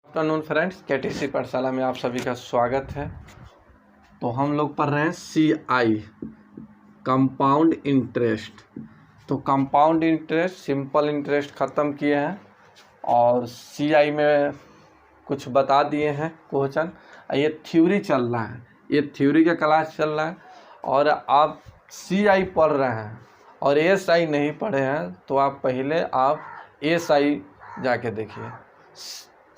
Afternoon friends, KTC पाठशाला में आप सभी का स्वागत है। तो हम लोग पढ़ रहे हैं CI कंपाउंड इंटरेस्ट। तो कंपाउंड इंटरेस्ट, सिंपल इंटरेस्ट ख़त्म किए हैं और CI में कुछ बता दिए हैं क्वेश्चन। ये थ्योरी चल रहा है, ये थ्योरी का क्लास चल रहा है और आप CI पढ़ रहे हैं और SI नहीं पढ़े हैं तो आप पहले आप SI जाके देखिए।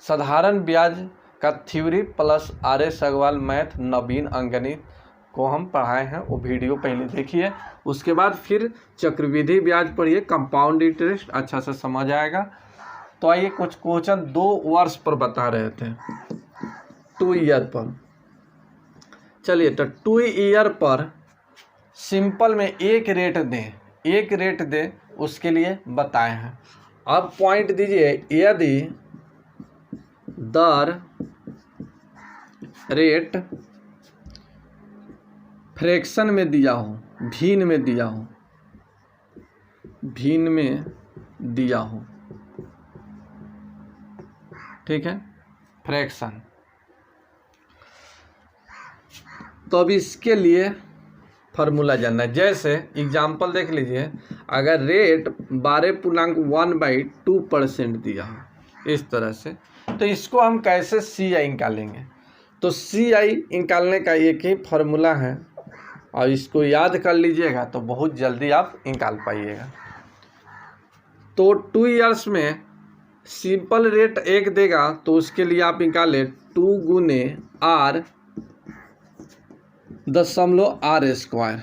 साधारण ब्याज का theory plus RS Agarwal math नवीन अंगणित को हम पढ़ाए हैं, वो वीडियो पहले देखिए। उसके बाद फिर चक्रवृद्धि ब्याज पढ़िए, कंपाउंड इंटरेस्ट अच्छा से समझ आएगा। तो आइए कुछ क्वेश्चन 2 वर्ष पर बता रहे थे, 2 ईयर पर। चलिए, तो 2 ईयर पर सिंपल में एक रेट दे उसके लिए बताए हैं। अब पॉइंट दीजिए, यदि दर रेट फ्रैक्शन में दिया हो, भिन्न में दिया हो, ठीक है, फ्रैक्शन। तो अब इसके लिए फार्मूला जानना है। जैसे एग्जाम्पल देख लीजिए, अगर रेट 12.1/2% दिया हो इस तरह से, तो इसको हम कैसे CI निकालेंगे। तो CI निकालने का एक ही फार्मूला है और इसको याद कर लीजिएगा तो बहुत जल्दी आप निकाल पाइएगा। तो 2 ईयर्स में सिंपल रेट 1 देगा तो उसके लिए आप निकालें 2 गुने R दशमलव R²,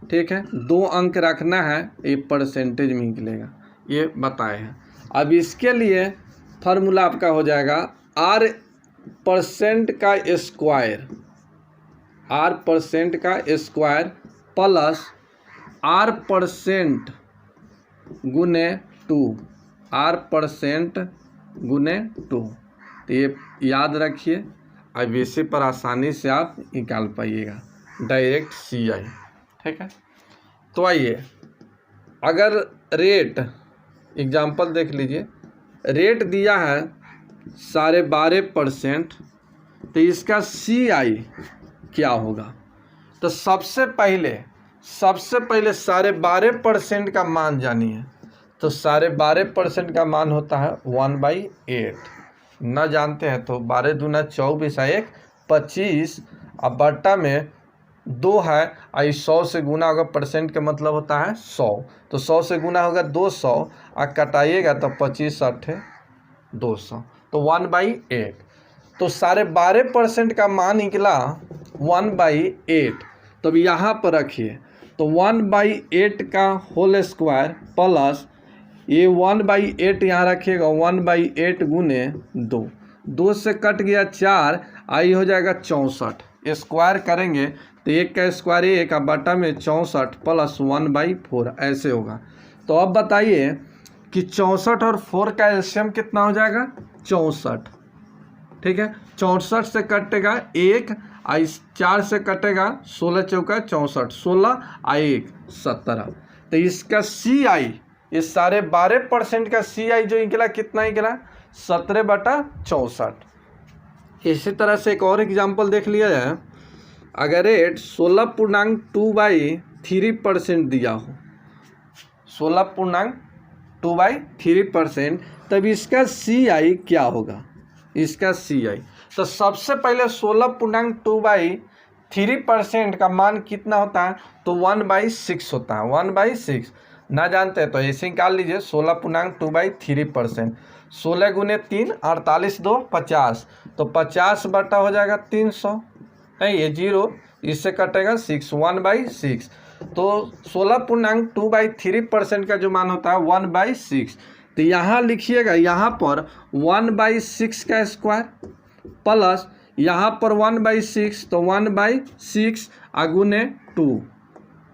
ठीक है। 2 अंक रखना है, ये परसेंटेज में निकलेगा, ये बताए हैं। अब इसके लिए फार्मूला आपका हो जाएगा R% का स्क्वायर प्लस R% गुने 2, R% गुने 2। तो ये याद रखिए, अब इसी पर आसानी से आप निकाल पाइएगा डायरेक्ट CI, ठीक है। तो आइए, अगर रेट एग्जाम्पल देख लीजिए, रेट दिया है 12.5%, तो इसका CI क्या होगा। तो सबसे पहले 12.5% का मान जानिए। तो 12.5% का मान होता है 1/8। न जानते हैं तो 12 दूना 24, 1 25, अब बट्टा में 2 है, 100 से गुना होगा, परसेंट का मतलब होता है 100। तो 100 से गुना होगा 200 और कटाइएगा तो 25 8 200, तो 1/8। तो 12.5% का मान निकला 1/8। तो अब यहाँ पर रखिए, तो 1/8 का होल स्क्वायर प्लस ये 1/8 यहाँ रखिएगा, 1/8 गुने 2, 2 से कट गया 4, आई हो जाएगा 64। स्क्वायर करेंगे तो 1 का स्क्वायर 1 बटा में 64 प्लस 1/4 ऐसे होगा। तो अब बताइए कि 64 और 4 का एलसीएम कितना हो जाएगा, 64, ठीक है। 64 से कटेगा 1, 4 से कटेगा 16 चौका 64, 16 1 17। तो इसका CI, इस 12.5% का CI जो निकला कितना निकला, 17/64। इसी तरह से एक और एग्जाम्पल देख लिया जाए। अगर रेट 16.2/3% दिया हो, 16.2/3%, तब इसका CI क्या होगा, इसका CI। तो सबसे पहले 16.2/3% का मान कितना होता है, तो 1/6 होता है, 1/6। ना जानते हैं तो ऐसे निकाल लीजिए, 16.2/3%, 16 गुने 3 48 2 50, तो 50 बटा हो जाएगा 300 है, ये 0, इससे कटेगा 6, 1/6। तो 16.2/3% का जो मान होता है 1/6। तो यहाँ लिखिएगा, यहाँ पर 1/6 का स्क्वायर प्लस यहाँ पर 1/6, तो 1/6 गुने 2,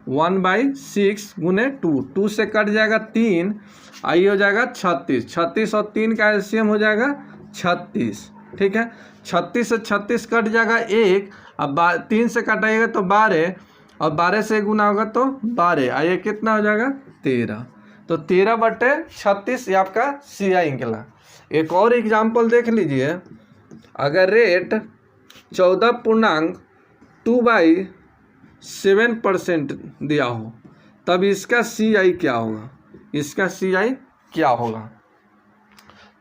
1/6 गुने 2, 2 से कट जाएगा 3, आई हो जाएगा 36, 36 और 3 का एलसीएम हो जाएगा 36, ठीक है। 36 से 36 कट जाएगा 1, अब 3 से कटाइएगा तो 12, और 12 से गुना होगा तो 12, आइए कितना हो जाएगा 13। तो 13/36 ये आपका CI निकला। एक और एग्जाम्पल देख लीजिए, अगर रेट 14.2/7% दिया हो तब इसका CI क्या होगा, इसका CI क्या होगा।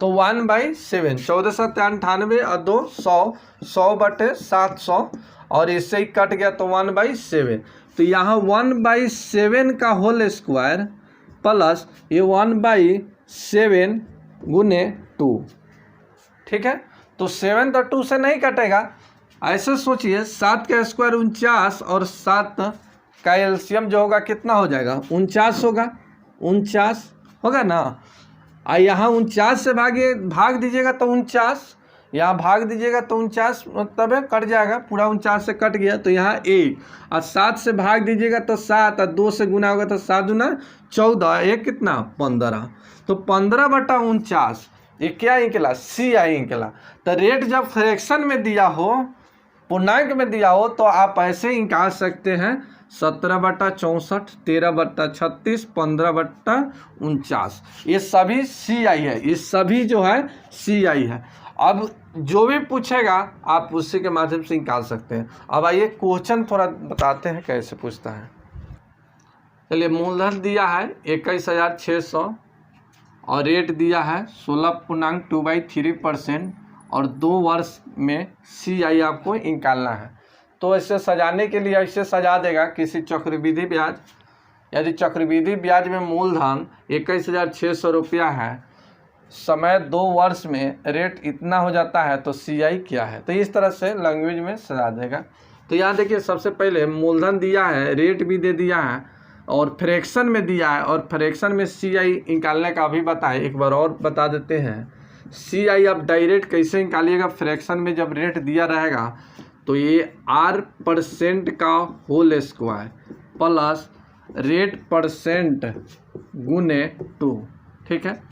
तो 1/7, 1498 और 2 100, 100/700 और इससे ही कट गया तो 1/7। तो यहाँ 1/7 का होल स्क्वायर प्लस ये 1/7 गुने 2, ठीक है। तो 7 तो 2 से नहीं कटेगा, ऐसे सोचिए 7 का स्क्वायर 49 और 7 का एलसीएम जो होगा कितना हो जाएगा, 49 होगा, 49 होगा ना। यहाँ 49 से भाग दीजिएगा तो 49, यहाँ भाग दीजिएगा तो 49 मतलब कट जाएगा, पूरा 49 से कट गया तो यहाँ 1 और 7 से भाग दीजिएगा तो 7 और 2 से गुना होगा तो 7 दूना 14, एक कितना 15। तो 15/49 ये क्या निकला, CI निकला। तो रेट जब फ्रैक्शन में दिया हो, पूर्णांक में दिया हो तो आप ऐसे ही निकाल सकते हैं 17/64, 13/36, 15/49, ये सभी CI है, ये सभी जो है CI है। अब जो भी पूछेगा आप उसी के माध्यम से निकाल सकते हैं। अब आइए क्वेश्चन थोड़ा बताते हैं कैसे पूछता है। चलिए, मूलधन दिया है 21,600 और रेट दिया है 16.2/3% और 2 वर्ष में CI आपको निकालना है। तो ऐसे सजाने के लिए ऐसे सजा देगा किसी चक्रवृद्धि ब्याज, यदि चक्रवृद्धि ब्याज में मूलधन 21,600 रुपया है, समय 2 वर्ष में रेट इतना हो जाता है तो CI क्या है। तो इस तरह से लैंग्वेज में सजा देगा। तो यहाँ देखिए, सबसे पहले मूलधन दिया है, रेट भी दे दिया है और फ्रैक्शन में दिया है, और फ्रैक्शन में CI निकालने का भी बताए, एक बार और बता देते हैं। CI आप डायरेक्ट कैसे निकालिएगा, फ्रैक्शन में जब रेट दिया रहेगा तो ये R% का होल स्क्वायर प्लस रेट % गुने 2, ठीक है।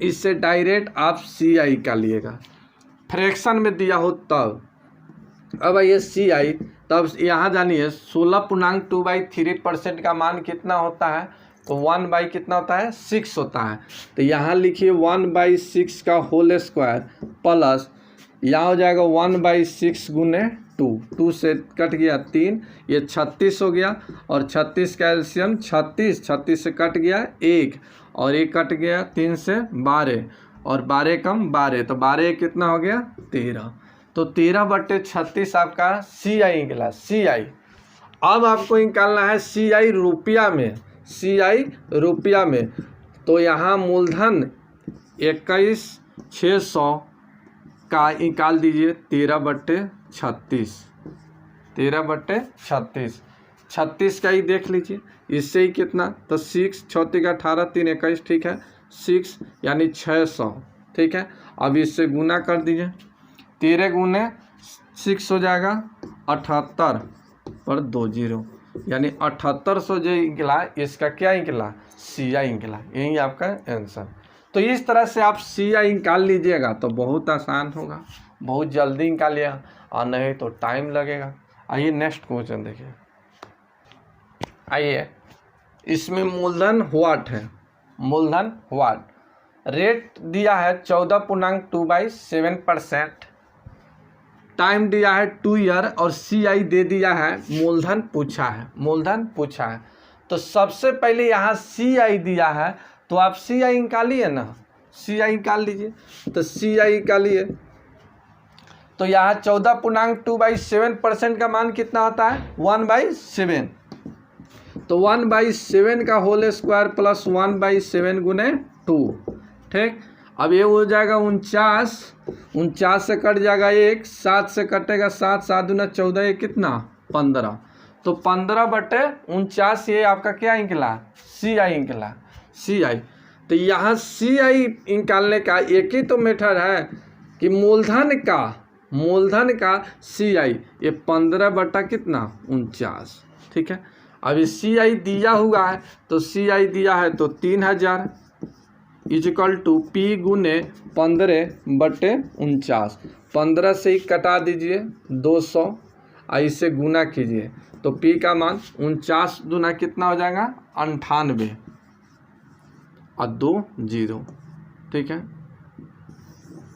इससे डायरेक्ट आप CI निकालिएगा, फ्रैक्शन में दिया हो तब। अब ये CI, तब यहाँ जानिए 16.2/3% का मान कितना होता है, तो 1 कितना होता है, 6 होता है। तो यहाँ लिखिए 1/6 का होल स्क्वायर प्लस यहाँ हो जाएगा 1/6 गुने 2, 2 से कट गया 3, ये 36 हो गया और 36 का एलसीएम 36, 36 से कट गया 1 और 1 कट गया 3 से 12 और 12 कम 12, तो 12 कितना हो गया 13। तो 13/36 आपका CI निकला, CI। अब आपको निकालना है CI रुपया में, CI रुपया में। तो यहाँ मूलधन 21,600 का निकाल दीजिए 13/36, 13/36, 36 का ही देख लीजिए, इससे ही कितना, तो 6, 6 का 18, 3 21, ठीक है, 6 यानी 600, ठीक है। अब इससे गुना कर दीजिए, 13 गुने 6 हो जाएगा 78 पर 2 0, यानी 7800 जो निकला, इसका क्या निकला, CI निकला। यही आपका आंसर। तो इस तरह से आप CI निकाल लीजिएगा तो बहुत आसान होगा, बहुत जल्दी निकालिएगा, और नहीं तो टाइम लगेगा। आइए नेक्स्ट क्वेश्चन देखिए। आइए, इसमें मूलधन व्हाट है, मूलधन व्हाट, रेट दिया है 14.2/7%, टाइम दिया है 2 ईयर और CI दे दिया है, मूलधन पूछा है, मूलधन पूछा है। तो सबसे पहले यहाँ CI दिया है तो आप CI निकालिए ना, CI निकाल लीजिए। तो CI निकालिए तो यहाँ 14.2/7% का मान कितना होता है, 1/7। तो 1/7 का होल स्क्वायर प्लस 1/7 गुने 2, ठीक। अब ये हो जाएगा 49, 49 से कट जाएगा 1, 7 से कटेगा 7, 7 दूना 14, ये कितना 15। तो 15/49 ये आपका क्या निकला, CI निकला, CI। तो यहाँ CI निकालने का एक ही तो मेथड है कि मूलधन का CI, ये 15 कितना 49, ठीक है। अभी CI दिया हुआ है तो CI दिया है तो 3000 इजिकल टू P गुने 15/49, 15 से ही कटा दीजिए 200, इसे गुना कीजिए तो P का मान 49 दूना कितना हो जाएगा 98 और 2 0, ठीक है।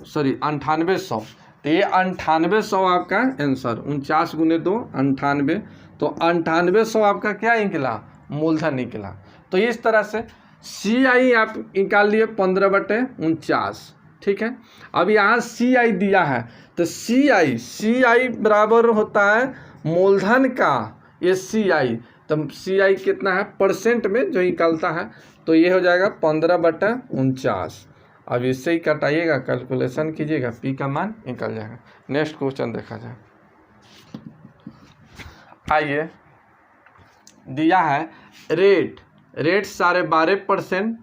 सॉरी 9800, तो ये 9800 आपका आंसर, 49 गुने 2 98, तो 9800 आपका क्या निकला, मूलधन निकला। तो इस तरह से CI आप निकाल लिए 15/49, ठीक है। अब यहाँ CI दिया है, तो CI बराबर होता है मूलधन का ये CI, तो CI कितना है परसेंट में जो निकलता है, तो ये हो जाएगा 15/49। अब इससे ही कटाइएगा, कैलकुलेशन कीजिएगा, P का मान निकल जाएगा। नेक्स्ट क्वेश्चन देखा जाए। आइए, दिया है रेट 12.5%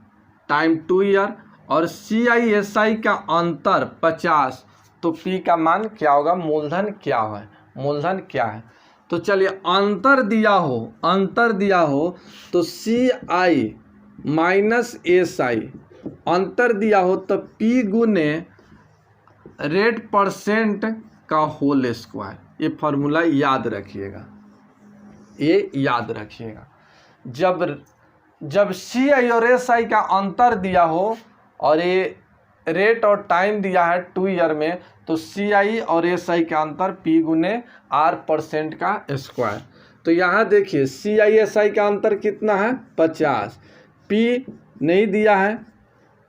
टाइम 2 ईयर और CI/SI का अंतर 50, तो P का मान क्या होगा, मूलधन क्या है, मूलधन क्या है। तो चलिए अंतर दिया हो तो CI माइनस SI, अंतर दिया हो तो P गुने रेट परसेंट का होल स्क्वायर। ये फॉर्मूला याद रखिएगा, ये याद रखिएगा। जब CI और SI का अंतर दिया हो और ये रेट और टाइम दिया है 2 ईयर में, तो CI और SI का अंतर P गुने R परसेंट का स्क्वायर। तो यहाँ देखिए CI/SI का अंतर कितना है 50, P नहीं दिया है,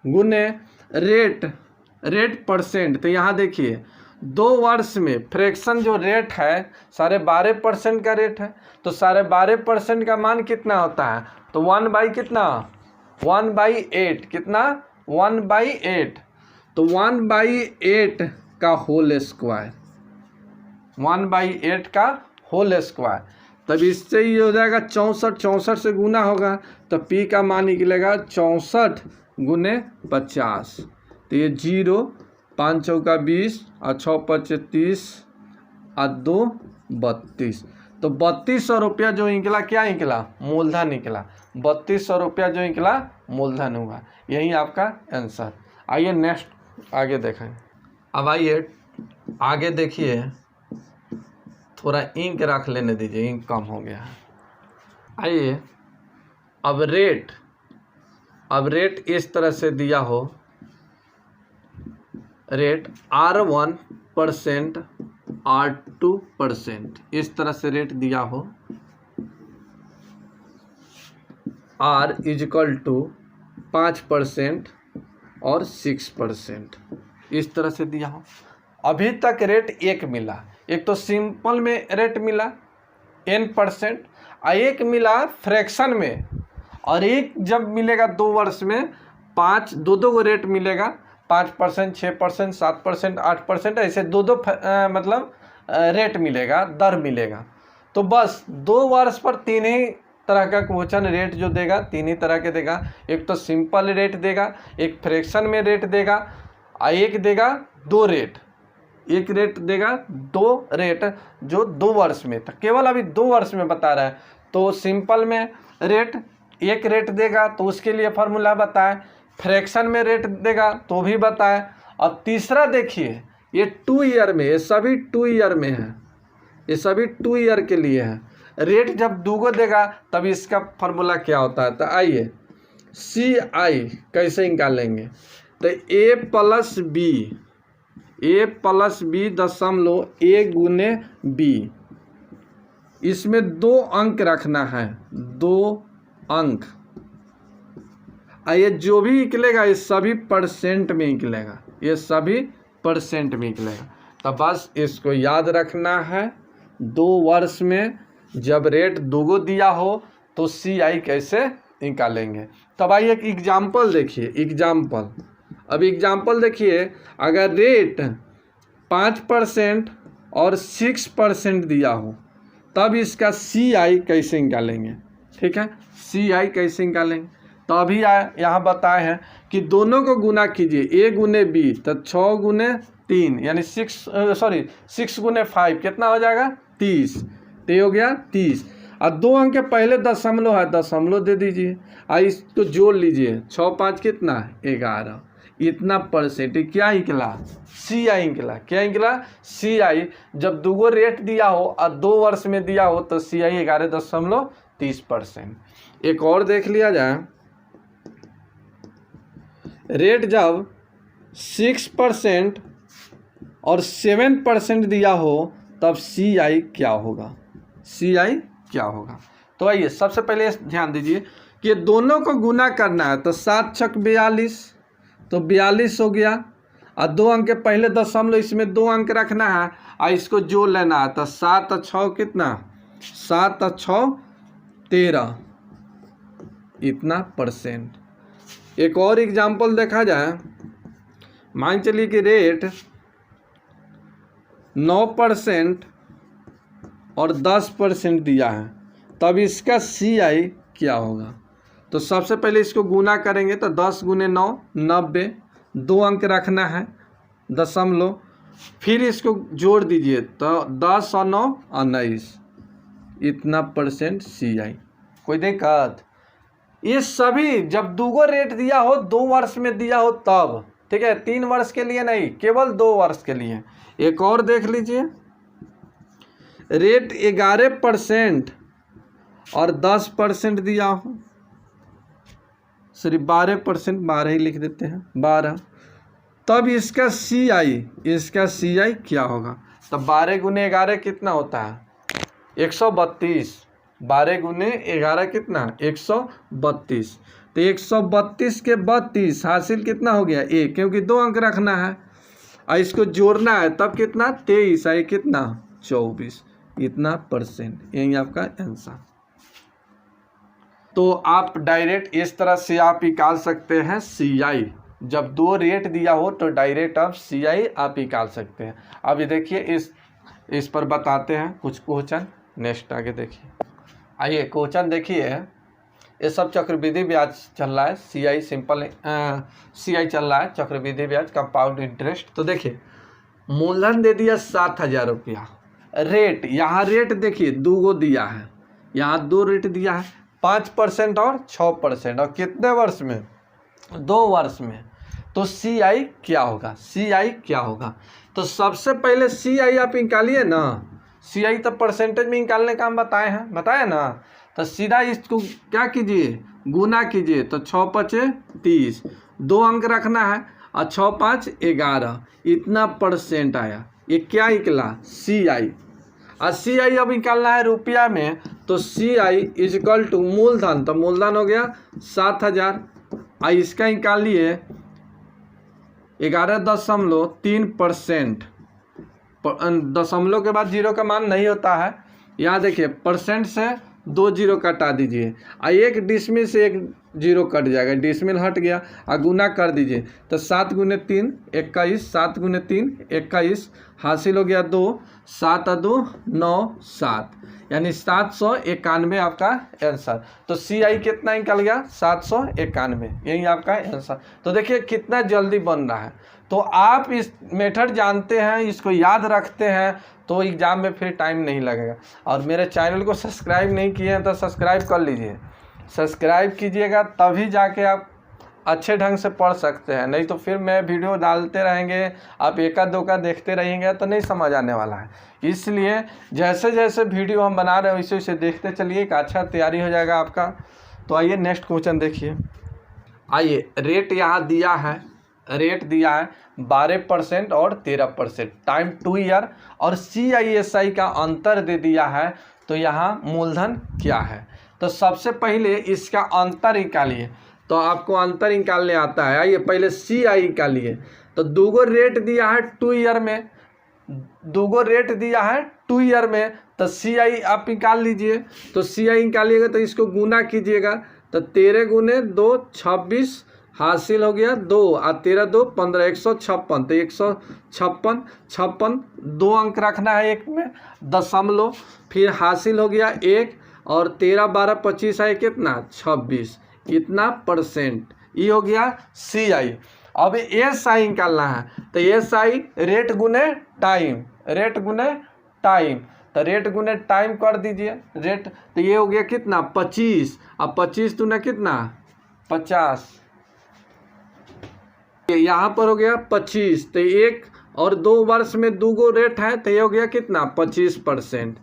गुने रेट परसेंट। तो यहाँ देखिए 2 वर्ष में फ्रैक्शन जो रेट है 12.5% का रेट है, तो 12.5% का मान कितना होता है, तो 1/8 कितना 1/8 कितना 1/8, तो 1/8 का होल स्क्वायर, 1/8 का होल स्क्वायर। तब इससे ये हो जाएगा 64 से गुना होगा, तो P का मान निकलेगा 64 गुने 50, तो ये 0 5 चौका 20 और 6 5 30 और 2 32, तो 3200 रुपया जो निकला, क्या निकला, मूलधन निकला। 3200 रुपया जो निकला मूलधन हुआ, यही आपका आंसर। आइए नेक्स्ट आगे देखें। अब आइए आगे देखिए, थोड़ा इंक रख लेने दीजिए, इंक कम हो गया है। आइए अब रेट इस तरह से दिया हो, रेट R1% R2%, इस तरह से रेट दिया हो, R = 5% और 6%, इस तरह से दिया हो। अभी तक रेट एक मिला, एक तो सिंपल में रेट मिला N%, और एक मिला फ्रैक्शन में, और एक जब मिलेगा 2 वर्ष में 5 दो रेट मिलेगा, 5%, 6%, 7%, 8%, ऐसे दो मतलब रेट मिलेगा, दर मिलेगा। तो बस 2 वर्ष पर 3 ही तरह का क्वेश्चन रेट जो देगा 3 ही तरह के देगा, एक तो सिंपल रेट देगा, एक फ्रैक्शन में रेट देगा, और एक देगा 2 रेट, एक रेट देगा 2 रेट जो 2 वर्ष में, तो केवल अभी 2 वर्ष में बता रहा है। तो सिंपल में रेट एक रेट देगा तो उसके लिए फॉर्मूला बताए, फ्रैक्शन में रेट देगा तो भी बताए। अब तीसरा देखिए, ये 2 ईयर में, ये सभी 2 ईयर में है, ये सभी 2 ईयर के लिए है। रेट जब 2 देगा तब इसका फॉर्मूला क्या होता है, तो आइए CI कैसे निकालेंगे, तो A प्लस B दशमलव A गुने B, इसमें 2 अंक रखना है, 2 अंक। ये जो भी निकलेगा ये सभी परसेंट में निकलेगा, ये सभी परसेंट में निकलेगा। तो बस इसको याद रखना है, 2 वर्ष में जब रेट 2 दिया हो तो CI कैसे निकालेंगे। तब आइए एक एग्जाम्पल देखिए, अब एग्जाम्पल देखिए, अगर रेट 5% और 6% दिया हो तब इसका CI कैसे निकालेंगे, ठीक है, CI कैसे निकालेंगे। तो अभी यहाँ बताए हैं कि दोनों को गुना कीजिए, A गुने B, तो 6 गुने 3 यानी 6 गुने 5 कितना हो जाएगा 30, तो ये हो गया 30। और 2 अंक के पहले दशमलव है, दशमलव दे दीजिए, और इसको जोड़ लीजिए, 6 5 कितना 11, इतना परसेंट क्या निकला, CI निकला। क्या निकला, CI। जब 2 रेट दिया हो और 2 वर्ष में दिया हो तो CI 11.30%। एक और देख लिया जाए, रेट जब 6% और 7% दिया हो तब CI क्या होगा, CI क्या होगा। तो आइए सबसे पहले ध्यान दीजिए कि दोनों को गुना करना है। तो 7 छक 42, तो 42 हो गया, और 2 अंक के पहले दशमलव इसमें 2 अंक रखना है और इसको जोड़ लेना है। तो 7 और 6 कितना, 7 और 6 13, इतना %। एक और एग्जाम्पल देखा जाए, मान चलिए कि रेट 9% और 10% दिया है, तब इसका CI क्या होगा। तो सबसे पहले इसको गुना करेंगे। तो 10 गुने 9 90, 2 अंक रखना है दशमलव, फिर इसको जोड़ दीजिए। तो 10 और 9 19, इतना %CI। कोई दिक्कत। ये सभी जब दूगो रेट दिया हो, 2 वर्ष में दिया हो तब, ठीक है, 3 वर्ष के लिए नहीं, केवल 2 वर्ष के लिए। एक और देख लीजिए, रेट 11% और 10% दिया हो, सिर्फ 12%, 12 ही लिख देते हैं, 12, तब इसका CI क्या होगा। तब 12 गुने 11 कितना होता है, 132। 12 गुने 11 कितना, 132। तो 132 के 32 हासिल कितना हो गया, 1, क्योंकि 2 अंक रखना है और इसको जोड़ना है, तब कितना 23, आई कितना 24, इतना %। यही आपका आंसर। तो आप डायरेक्ट इस तरह से आप निकाल सकते हैं CI। जब 2 रेट दिया हो तो डायरेक्ट आप CI आप निकाल सकते हैं। अब ये देखिए इस पर बताते हैं कुछ क्वेश्चन। नेक्स्ट आगे देखिए, आइए क्वेश्चन देखिए। ये सब चक्रवृद्धि ब्याज चल रहा है, CI सिंपल CI चल रहा है, चक्रवृद्धि ब्याज कंपाउंड इंटरेस्ट। तो देखिए मूलधन दे दिया 7,000 रुपया, रेट यहाँ रेट देखिए 2 गो दिया है, यहाँ 2 रेट दिया है, 5% और 6%, और कितने वर्ष में, 2 वर्ष में। तो CI क्या होगा, CI क्या होगा। तो सबसे पहले CI आप निकालिए ना, CI तो परसेंटेज में निकालने का हम बताए ना। तो सीधा इसको क्या कीजिए, गुना कीजिए। तो 6 5 30, 2 अंक रखना है, और 6 5 11, इतना % आया। ये क्या निकला, CI। और CI अब निकालना है रुपया में। तो CI इजकल टू मूलधन, तो मूलधन हो गया 7,000, और इसका निकालिए 11.3%। दशमलव के बाद 0 का मान नहीं होता है। यहाँ देखिए % से 2 0 कटा दीजिए, और 1 डिसमिल से 1 0 कट जाएगा, डिसमिल हट गया, और गुना कर दीजिए। तो 7 गुने 3 21, 7 गुने 3 21, हासिल हो गया 2, 7 और 2 9 7, यानी 791 आपका आंसर। तो CI कितना निकल गया, 791, यही आपका आंसर। तो देखिए कितना जल्दी बन रहा है। तो आप इस मेथड जानते हैं, इसको याद रखते हैं, तो एग्ज़ाम में फिर टाइम नहीं लगेगा। और मेरे चैनल को सब्सक्राइब नहीं किए हैं तो सब्सक्राइब कर लीजिए, सब्सक्राइब कीजिएगा, तभी जाके आप अच्छे ढंग से पढ़ सकते हैं। नहीं तो फिर मैं वीडियो डालते रहेंगे, आप एका दोका देखते रहेंगे तो नहीं समझ आने वाला है। इसलिए जैसे जैसे वीडियो हम बना रहे हैं वैसे वैसे देखते चलिए, एक अच्छा तैयारी हो जाएगा आपका। तो आइए नेक्स्ट क्वेश्चन देखिए। आइए रेट यहाँ दिया है, रेट दिया है 12% और 13%, टाइम 2 ईयर, और CISI का अंतर दे दिया है। तो यहाँ मूलधन क्या है। तो सबसे पहले इसका अंतर निकालिए। तो आपको अंतर निकालने आता है। आइए पहले CI निकालिए। तो 2 गो रेट दिया है 2 ईयर में, 2 गो रेट दिया है 2 ईयर में, तो CI आप निकाल लीजिए। तो CI निकालिएगा तो इसको गुना कीजिएगा। तो 13 गुने 2 26, हासिल हो गया 2, और 13 2 15, 156। तो 156, 2 अंक रखना है एक में, दशमलव, फिर हासिल हो गया 1, और 13 12 25 है कितना 26, इतना %। ये हो गया CI। अब SI निकालना है। तो SI रेट गुने टाइम, रेट गुने टाइम, तो रेट गुने टाइम कर दीजिए रेट। तो ये हो गया कितना 25, अब 25 दूना कितना 50, यहाँ पर हो गया 25। तो 1 और 2 वर्ष में 2 गो रेट है, तो ये हो गया कितना 25%।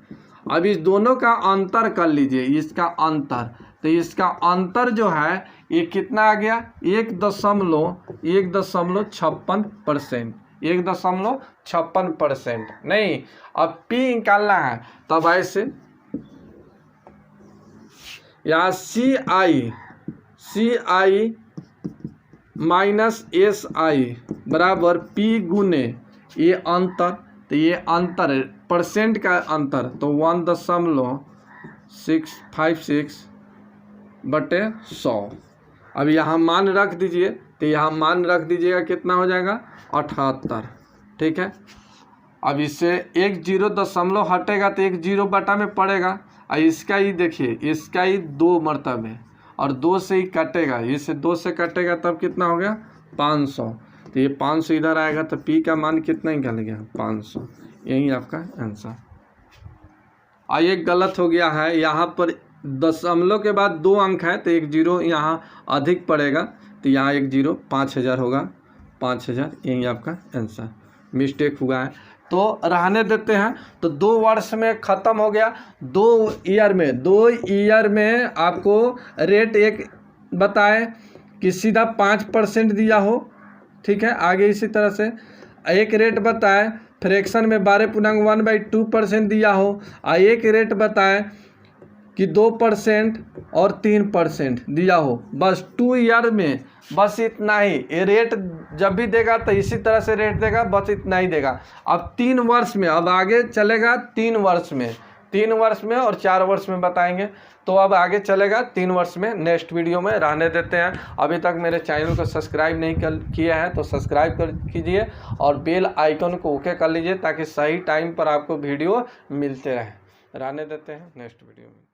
अब इस दोनों का अंतर कर लीजिए, इसका अंतर। तो इसका अंतर जो है ये कितना आ गया 1.56%, 1.56% नहीं। अब P निकालना है तब ऐसे यहाँ CI माइनस SI बराबर P गुने ये अंतर, तो ये अंतर है परसेंट का अंतर, तो 1.656/100। अब यहाँ मान रख दीजिए, तो यहाँ मान रख दीजिएगा कितना हो जाएगा 78, ठीक है। अब इससे 1 0 दशमलव हटेगा तो 1 0 बटा में पड़ेगा, और इसका ही देखिए इसका ही 2 मरतबे और 2 से ही कटेगा, इससे 2 से कटेगा तब कितना हो गया 500, तो ये 500 इधर आएगा तो P का मान कितना निकल गया 500, यही आपका आंसर। ये गलत हो गया है, यहाँ पर दशमलव के बाद 2 अंक है तो 1 0 यहाँ अधिक पड़ेगा, तो यहाँ 1 0 5000 होगा, 5000 यही आपका आंसर, मिस्टेक हुआ है तो रहने देते हैं। तो 2 वर्ष में ख़त्म हो गया। 2 ईयर में आपको रेट एक बताए कि सीधा 5% दिया हो, ठीक है। आगे इसी तरह से एक रेट बताए फ्रैक्शन में 12.1/2% दिया हो, एक रेट बताए कि 2% और 3% दिया हो। बस 2 ईयर में बस इतना ही, ये रेट जब भी देगा तो इसी तरह से रेट देगा, बस इतना ही देगा। अब 3 वर्ष में, अब आगे चलेगा 3 वर्ष में और 4 वर्ष में बताएंगे, तो अब आगे चलेगा 3 वर्ष में, नेक्स्ट वीडियो में। रहने देते हैं। अभी तक मेरे चैनल को सब्सक्राइब नहीं किया है तो सब्सक्राइब कर कीजिए और बेल आइकन को ओके कर लीजिए ताकि सही टाइम पर आपको वीडियो मिलते रहे। रहने देते हैं नेक्स्ट वीडियो में।